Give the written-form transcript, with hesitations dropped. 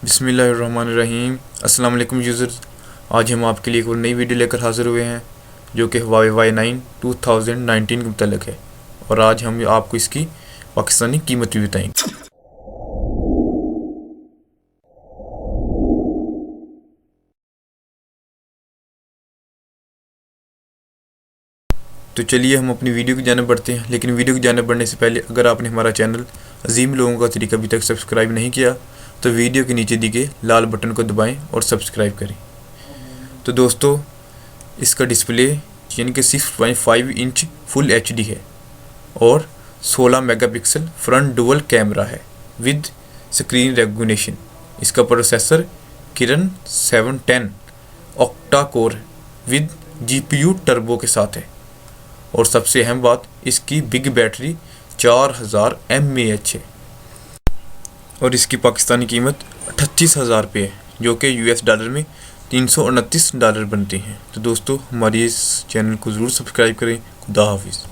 बिस्मिल्लाहिर्रहमानिर्रहीम। अस्सलाम वालेकुम यूज़र्स, आज हम आपके लिए एक और नई वीडियो लेकर हाज़िर हुए हैं जो कि Huawei Y9 2019 के मुतल्लिक़ है, और आज हम आपको इसकी पाकिस्तानी कीमत भी बताएंगे। तो चलिए हम अपनी वीडियो की जानिब बढ़ते हैं, लेकिन वीडियो की जानिब बढ़ने से पहले अगर आपने हमारा चैनल अजीम लोगों का तरीका अभी तक सब्सक्राइब नहीं किया तो वीडियो के नीचे दी गए लाल बटन को दबाएं और सब्सक्राइब करें। तो दोस्तों, इसका डिस्प्ले यानी कि 6.5 इंच फुल HD है और 16 मेगापिक्सल फ्रंट डुअल कैमरा है विद स्क्रीन रेकग्निशन। इसका processor Kiran 710 octa core with GPU turbo के साथ है, और सबसे अहम बात, इसकी बिग बैटरी 4000 mAh है और इसकी पाकिस्तानी कीमत 38,000 रुपये है, जो कि US डॉलर में $329 बनते हैं। तो दोस्तों, हमारी इस चैनल को ज़रूर सब्सक्राइब करें। खुदा हाफिज़।